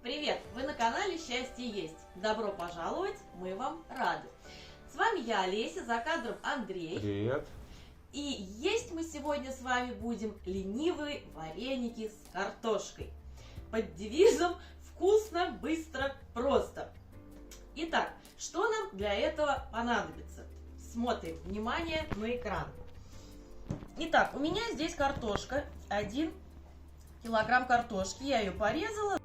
Привет! Вы на канале Счастье есть. Добро пожаловать, мы вам рады. С вами я, Олеся, за кадром Андрей. Привет! И есть мы сегодня с вами будем ленивые вареники с картошкой. Под девизом «Вкусно, быстро, просто». Итак, что нам для этого понадобится? Смотрим, внимание, на экран. Итак, у меня здесь картошка, 1 килограмм картошки. Я ее порезала,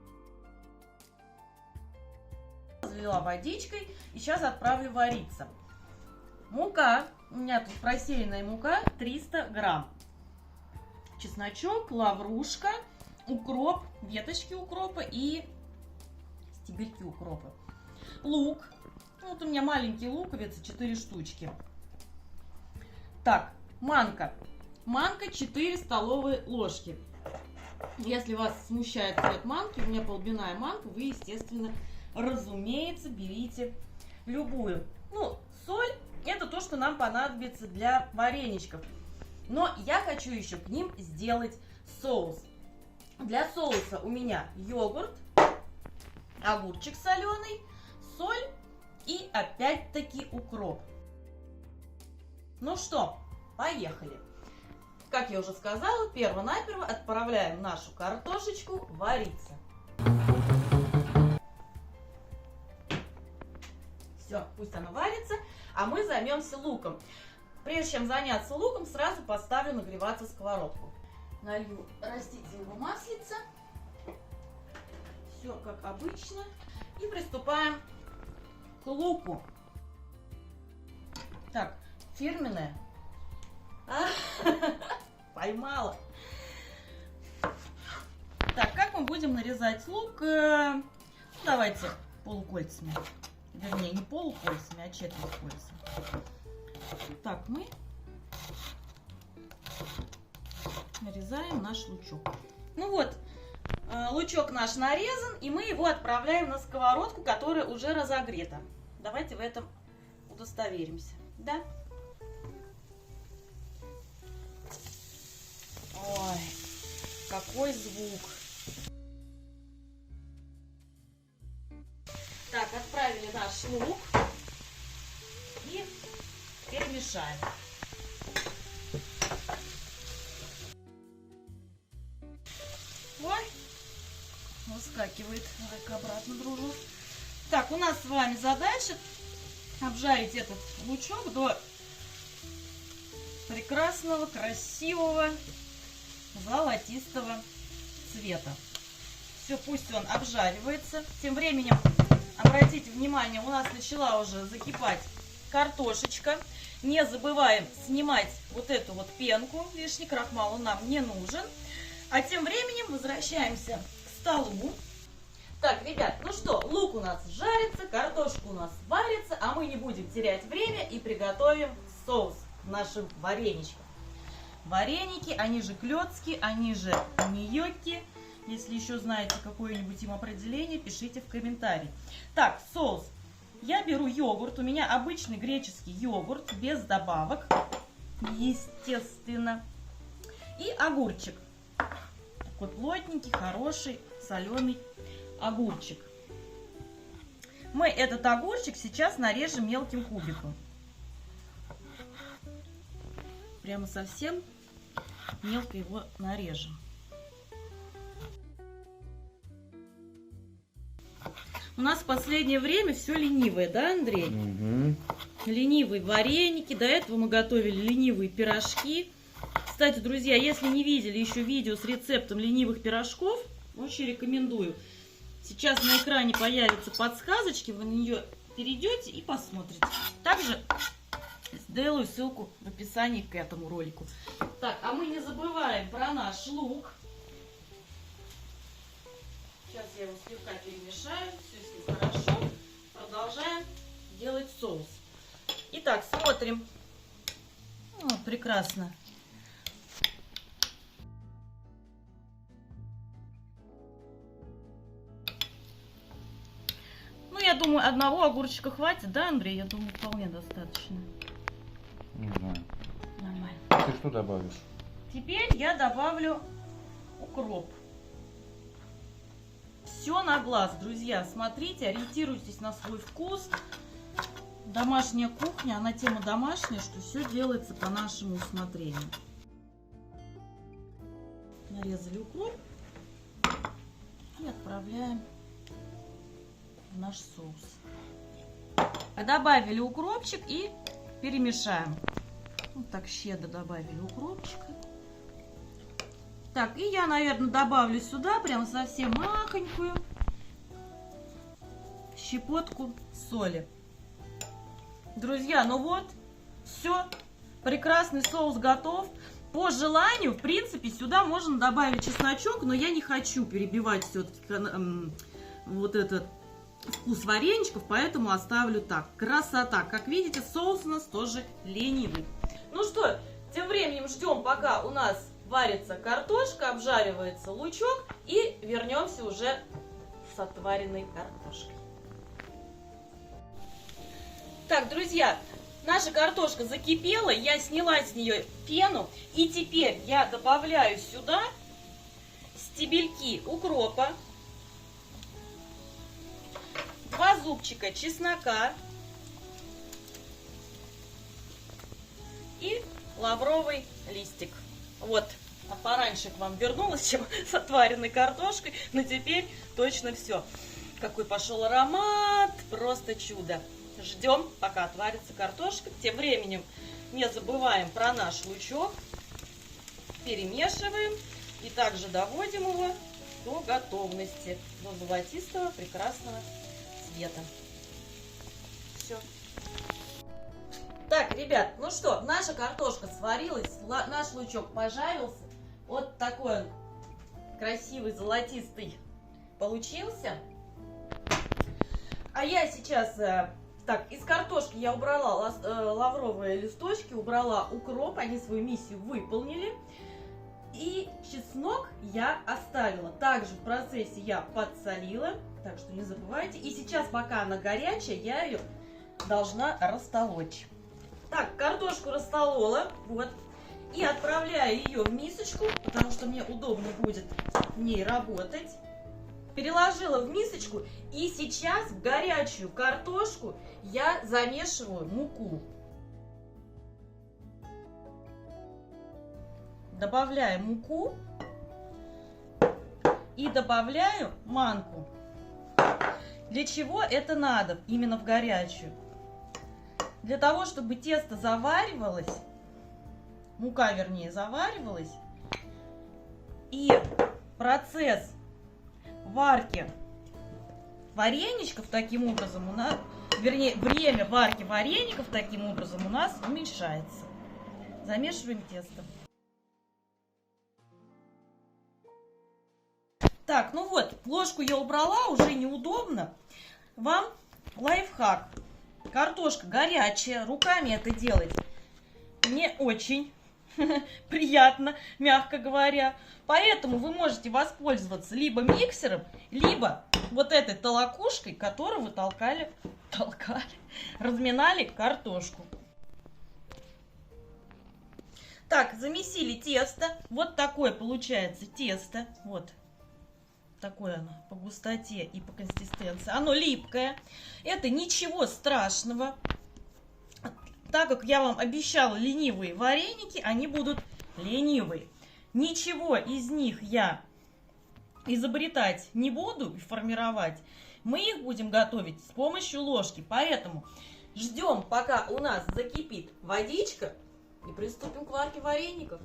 залила водичкой и сейчас отправлю вариться. Мука, у меня тут просеянная мука, 300 грамм. Чесночок, лаврушка, укроп, веточки укропа и стебельки укропа. Лук, вот у меня маленькие луковицы, 4 штучки. Так, манка. Манка 4 столовые ложки. Если вас смущает цвет манки, у меня полбяная манка, вы, естественно, разумеется, берите любую. Ну, соль — это то, что нам понадобится для вареничков. Но я хочу еще к ним сделать соус. Для соуса у меня йогурт, огурчик соленый, соль и опять-таки укроп. Ну что, поехали. Как я уже сказала, перво-наперво отправляем нашу картошечку вариться. Все, пусть она варится, а мы займемся луком. Прежде чем заняться луком, сразу поставлю нагреваться сковородку. Налью растительного маслица. Все как обычно. И приступаем к луку. Так, фирменная. Поймала. Так, как мы будем нарезать лук? Ну, давайте полукольцами. Вернее, не полукольцами, а четверть кольцами. Так, мы нарезаем наш лучок. Ну вот, лучок наш нарезан, и мы его отправляем на сковородку, которая уже разогрета. Давайте в этом удостоверимся. Да? Ой, какой звук. Так, отправили наш лук и перемешаем. Ой, выскакивает. Давай-ка обратно, дружу. Так, у нас с вами задача обжарить этот лучок до прекрасного, красивого, золотистого цвета. Все, пусть он обжаривается. Тем временем, обратите внимание, у нас начала уже закипать картошечка. Не забываем снимать вот эту вот пенку. Лишний крахмал он нам не нужен. А тем временем возвращаемся к столу. Так, ребят, ну что, лук у нас жарится, картошка у нас варится, а мы не будем терять время и приготовим соус нашим вареничкам. Вареники, они же клёцки, они же ньокки. Если еще знаете какое-нибудь им определение, пишите в комментарии. Так, соус. Я беру йогурт. У меня обычный греческий йогурт, без добавок, естественно. И огурчик. Такой плотненький, хороший, соленый огурчик. Мы этот огурчик сейчас нарежем мелким кубиком. Прямо совсем мелко его нарежем. У нас в последнее время все ленивое, да, Андрей? Угу. Ленивые вареники. До этого мы готовили ленивые пирожки. Кстати, друзья, если не видели еще видео с рецептом ленивых пирожков, очень рекомендую. Сейчас на экране появятся подсказочки, вы на нее перейдете и посмотрите. Также сделаю ссылку в описании к этому ролику. Так, а мы не забываем про наш лук. Сейчас я его слегка перемешаю, все с ним хорошо. Продолжаем делать соус. Итак, смотрим. Вот, прекрасно. Ну, я думаю, одного огурчика хватит, да, Андрей? Я думаю, вполне достаточно. Не знаю. Нормально. Ты что добавишь? Теперь я добавлю укроп. все на глаз, друзья. Смотрите, ориентируйтесь на свой вкус. Домашняя кухня, она тема домашняя, что все делается по нашему усмотрению. Нарезали укроп и отправляем в наш соус. Добавили укропчик и перемешаем. Вот так щедро добавили укропчика. Так, и я, наверное, добавлю сюда прям совсем махонькую щепотку соли. Друзья, ну вот, все, прекрасный соус готов. По желанию, в принципе, сюда можно добавить чесночок, но я не хочу перебивать все-таки вот этот вкус вареничков, поэтому оставлю так. Красота! Как видите, соус у нас тоже ленивый. Ну что, тем временем ждем, пока у нас варится картошка, обжаривается лучок, и вернемся уже с отваренной картошкой. Так, друзья, наша картошка закипела, я сняла с нее пену, и теперь я добавляю сюда стебельки укропа, 2 зубчика чеснока и лавровый листик. Вот, а пораньше к вам вернулась, чем с отваренной картошкой, но теперь точно все. Какой пошел аромат, просто чудо. Ждем, пока отварится картошка. Тем временем не забываем про наш лучок. Перемешиваем и также доводим его до готовности, до золотистого прекрасного цвета. Все. Так, ребят, ну что, наша картошка сварилась, наш лучок пожарился. Вот такой он красивый, золотистый получился. А я сейчас, так, из картошки я убрала лавровые листочки, убрала укроп, они свою миссию выполнили. И чеснок я оставила. Также в процессе я подсолила, так что не забывайте. И сейчас, пока она горячая, я ее должна растолочь. Так, картошку растолола, вот, и отправляю ее в мисочку, потому что мне удобно будет в ней работать. Переложила в мисочку, и сейчас в горячую картошку я замешиваю муку. Добавляю муку и добавляю манку. Для чего это надо именно в горячую? Для того, чтобы тесто заваривалось, мука, вернее, заваривалась, и процесс варки вареничков таким образом у нас, вернее, время варки вареников таким образом у нас уменьшается. Замешиваем тесто. Так, ну вот, ложку я убрала, уже неудобно. Вам лайфхак. Картошка горячая, руками это делать не очень приятно, мягко говоря. Поэтому вы можете воспользоваться либо миксером, либо вот этой толокушкой, которую вы разминали картошку. Так, замесили тесто. Вот такое получается тесто. Вот. Такое оно по густоте и по консистенции. Оно липкое. Это ничего страшного. Так как я вам обещала ленивые вареники, они будут ленивые. Ничего из них я изобретать не буду и формировать. Мы их будем готовить с помощью ложки. Поэтому ждем, пока у нас закипит водичка, и приступим к варке вареников.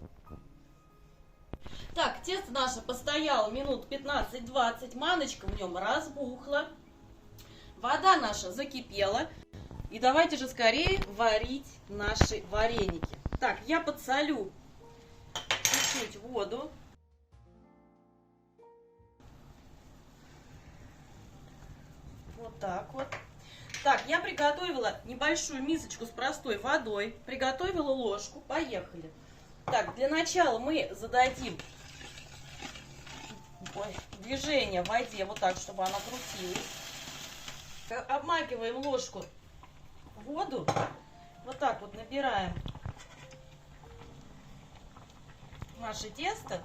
Так, тесто наше постояло минут 15-20, маночка в нем разбухла, вода наша закипела. И давайте же скорее варить наши вареники. Так, я подсолю чуть-чуть воду. Вот так вот. Так, я приготовила небольшую мисочку с простой водой, приготовила ложку, поехали. Так, для начала мы зададим движение в воде, вот так, чтобы она крутилась. Обмакиваем ложку в воду, вот так вот набираем наше тесто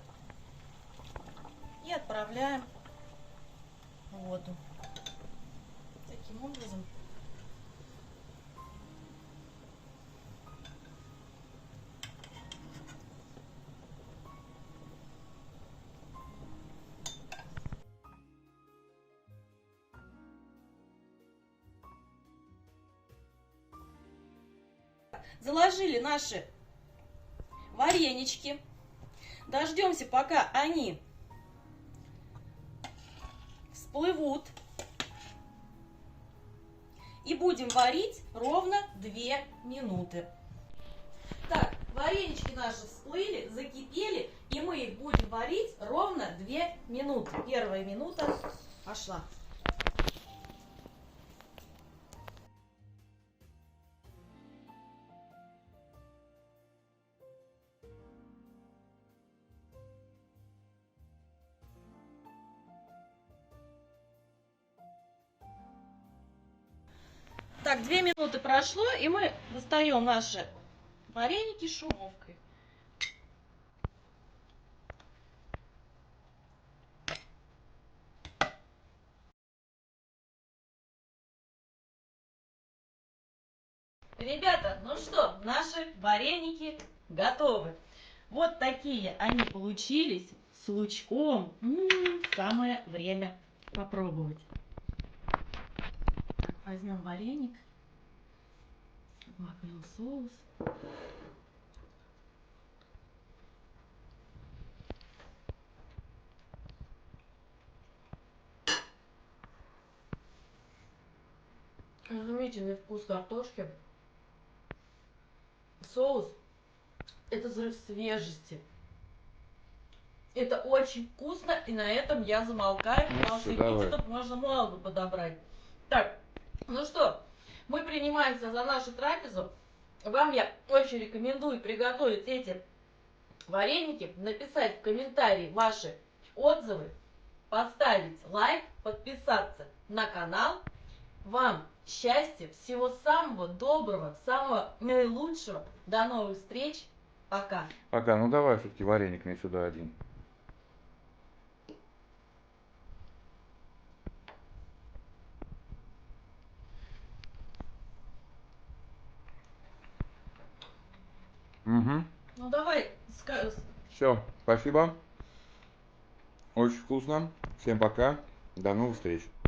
и отправляем буду. Таким образом. Заложили наши варенички. Дождемся, пока они всплывут. И будем варить ровно 2 минуты. Так, варенички наши всплыли, закипели, и мы их будем варить ровно 2 минуты. Первая минута пошла. Так, 2 минуты прошло, и мы достаем наши вареники шумовкой. Ребята, ну что, наши вареники готовы. Вот такие они получились с лучком. Самое время попробовать. Так, возьмем вареник, макнем соус. Изумительный вкус картошки. Соус — это взрыв свежести. Это очень вкусно, и на этом я замолкаю, потому что эпитетов можно много подобрать. Так, ну что, мы принимаемся за нашу трапезу. Вам я очень рекомендую приготовить эти вареники, написать в комментарии ваши отзывы, поставить лайк, подписаться на канал. Вам счастья, всего самого доброго, самого наилучшего. До новых встреч. Пока. Пока. Ну давай все-таки вареник мне сюда один. Угу. Ну давай. Все, спасибо. Очень вкусно. Всем пока. До новых встреч.